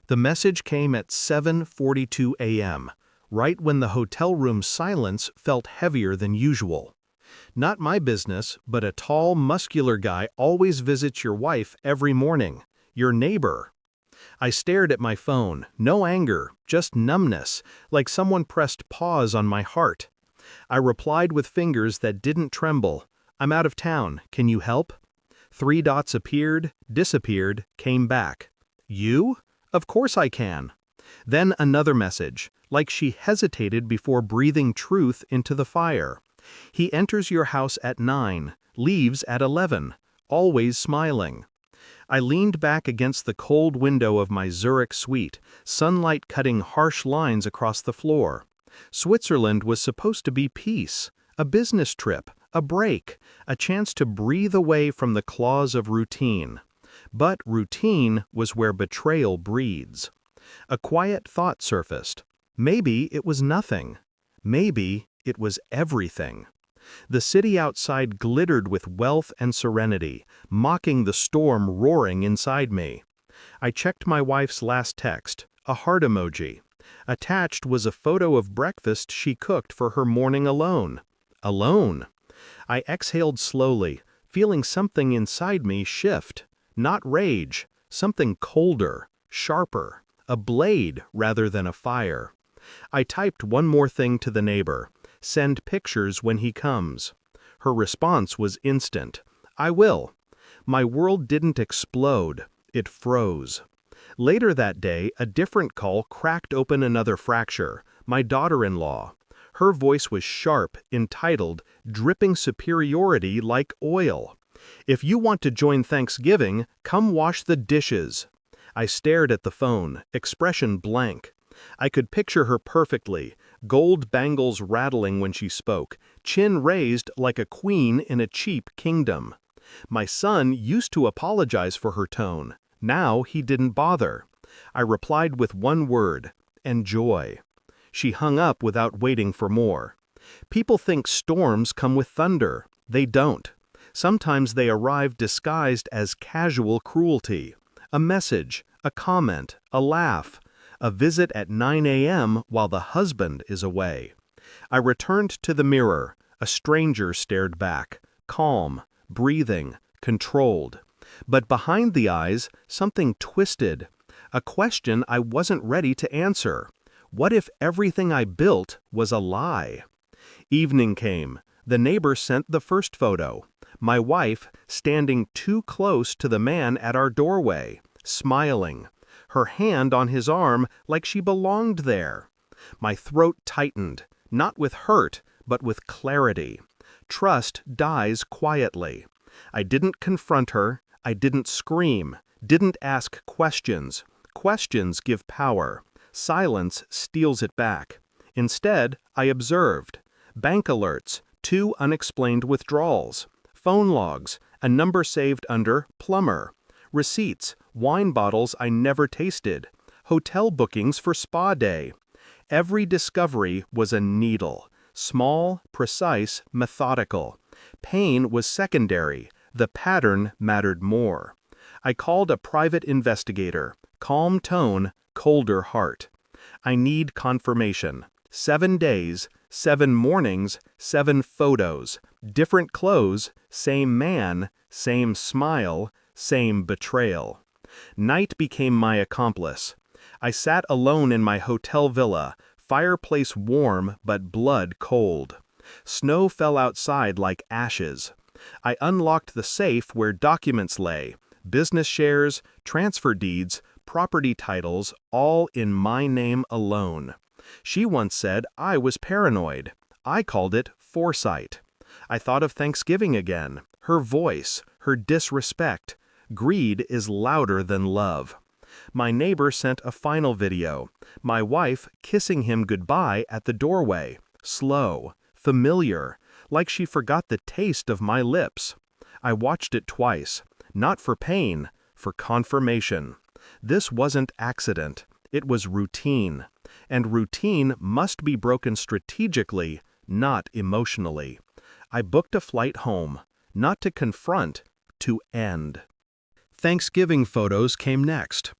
The message came at 7:42 a.m., right when the hotel room's silence felt heavier than usual. Not my business, but a tall, muscular guy always visits your wife every morning. Your neighbor. I stared at my phone, no anger, just numbness, like someone pressed pause on my heart. I replied with fingers that didn't tremble. "I'm out of town, can you help?" 3 dots appeared, disappeared, came back. "You? Of course I can." Then another message, like she hesitated before breathing truth into the fire. "He enters your house at 9, leaves at 11, always smiling." I leaned back against the cold window of my Zurich suite, sunlight cutting harsh lines across the floor. Switzerland was supposed to be peace, a business trip, a break, a chance to breathe away from the claws of routine. But routine was where betrayal breeds. A quiet thought surfaced. Maybe it was nothing. Maybe it was everything. The city outside glittered with wealth and serenity, mocking the storm roaring inside me. I checked my wife's last text, a heart emoji. Attached was a photo of breakfast she cooked for her morning alone. Alone. I exhaled slowly, feeling something inside me shift. Not rage, something colder, sharper, a blade rather than a fire. I typed one more thing to the neighbor. "Send pictures when he comes." Her response was instant. "I will." My world didn't explode, it froze. Later that day, a different call cracked open another fracture, my daughter-in-law. Her voice was sharp, entitled, dripping superiority like oil. "If you want to join Thanksgiving, come wash the dishes." I stared at the phone, expression blank. I could picture her perfectly, gold bangles rattling when she spoke, chin raised like a queen in a cheap kingdom. My son used to apologize for her tone. Now he didn't bother. I replied with one word, "Enjoy." She hung up without waiting for more. People think storms come with thunder. They don't. Sometimes they arrive disguised as casual cruelty. A message, a comment, a laugh. A visit at 9 a.m. while the husband is away. I returned to the mirror. A stranger stared back, calm, breathing, controlled. But behind the eyes, something twisted. A question I wasn't ready to answer. What if everything I built was a lie? Evening came. The neighbor sent the first photo. My wife, standing too close to the man at our doorway, smiling. Her hand on his arm like she belonged there. My throat tightened, not with hurt, but with clarity. Trust dies quietly. I didn't confront her, I didn't scream, didn't ask questions. Questions give power. Silence steals it back. Instead, I observed. Bank alerts, 2 unexplained withdrawals. Phone logs, a number saved under plumber. Receipts, wine bottles I never tasted, hotel bookings for spa day. Every discovery was a needle, small, precise, methodical. Pain was secondary, the pattern mattered more. I called a private investigator, calm tone, colder heart. "I need confirmation. 7 days, 7 mornings, 7 photos, different clothes, same man, same smile, same betrayal." Night became my accomplice. I sat alone in my hotel villa, fireplace warm but blood cold. Snow fell outside like ashes. I unlocked the safe where documents lay, business shares, transfer deeds, property titles, all in my name alone. She once said I was paranoid. I called it foresight. I thought of Thanksgiving again, her voice, her disrespect. Greed is louder than love. My neighbor sent a final video. My wife kissing him goodbye at the doorway. Slow, familiar, like she forgot the taste of my lips. I watched it twice, not for pain, for confirmation. This wasn't accident. It was routine. And routine must be broken strategically, not emotionally. I booked a flight home, not to confront, to end. Thanksgiving photos came next.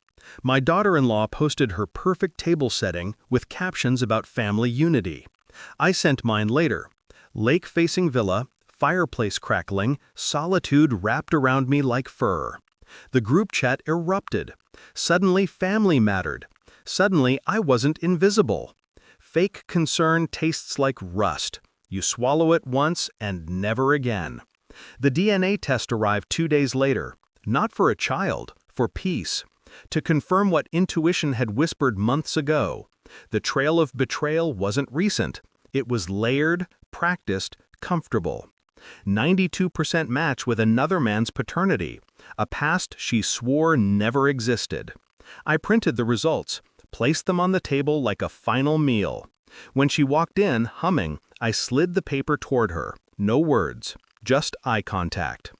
My daughter-in-law posted her perfect table setting with captions about family unity. I sent mine later. Lake-facing villa, fireplace crackling, solitude wrapped around me like fur. The group chat erupted. Suddenly family mattered. Suddenly I wasn't invisible. Fake concern tastes like rust. You swallow it once and never again. The DNA test arrived 2 days later. Not for a child, for peace. To confirm what intuition had whispered months ago. The trail of betrayal wasn't recent. It was layered, practiced, comfortable. 92% match with another man's paternity, a past she swore never existed. I printed the results, placed them on the table like a final meal. When she walked in, humming, I slid the paper toward her. No words, just eye contact.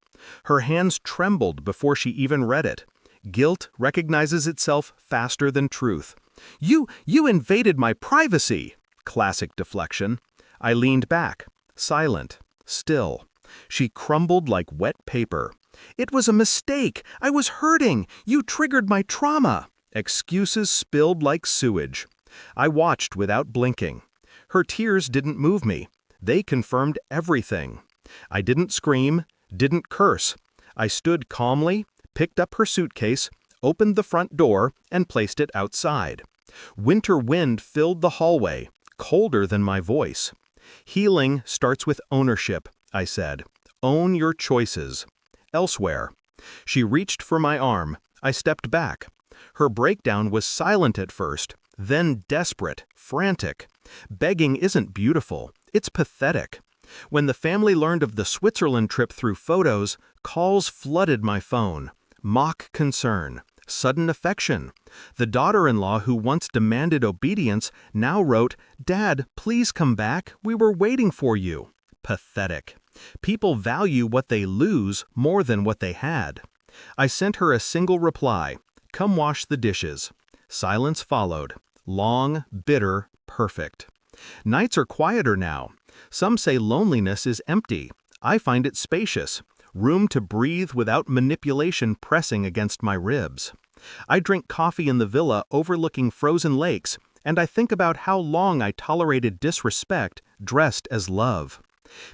Her hands trembled before she even read it. Guilt recognizes itself faster than truth. You invaded my privacy! Classic deflection. I leaned back, silent, still. She crumbled like wet paper. It was a mistake. I was hurting. You triggered my trauma. Excuses spilled like sewage. I watched without blinking. Her tears didn't move me. They confirmed everything. I didn't scream, didn't curse. I stood calmly, picked up her suitcase, opened the front door, and placed it outside. Winter wind filled the hallway, colder than my voice. Healing starts with ownership, I said. Own your choices. Elsewhere. She reached for my arm. I stepped back. Her breakdown was silent at first, then desperate, frantic. Begging isn't beautiful, it's pathetic. When the family learned of the Switzerland trip through photos, calls flooded my phone. Mock concern, sudden affection. The daughter-in-law who once demanded obedience now wrote, "Dad, please come back, we were waiting for you." Pathetic. People value what they lose more than what they had. I sent her a single reply, "Come wash the dishes." Silence followed. Long, bitter, perfect. Nights are quieter now. Some say loneliness is empty. I find it spacious. Room to breathe without manipulation pressing against my ribs. I drink coffee in the villa overlooking frozen lakes, and I think about how long I tolerated disrespect dressed as love.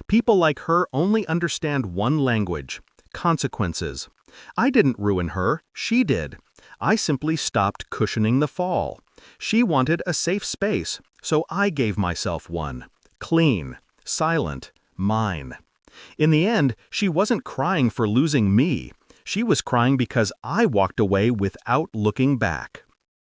People like her only understand one language: consequences. I didn't ruin her, she did. I simply stopped cushioning the fall. She wanted a safe space, so I gave myself one. Clean, silent, mine. In the end, she wasn't crying for losing me. She was crying because I walked away without looking back.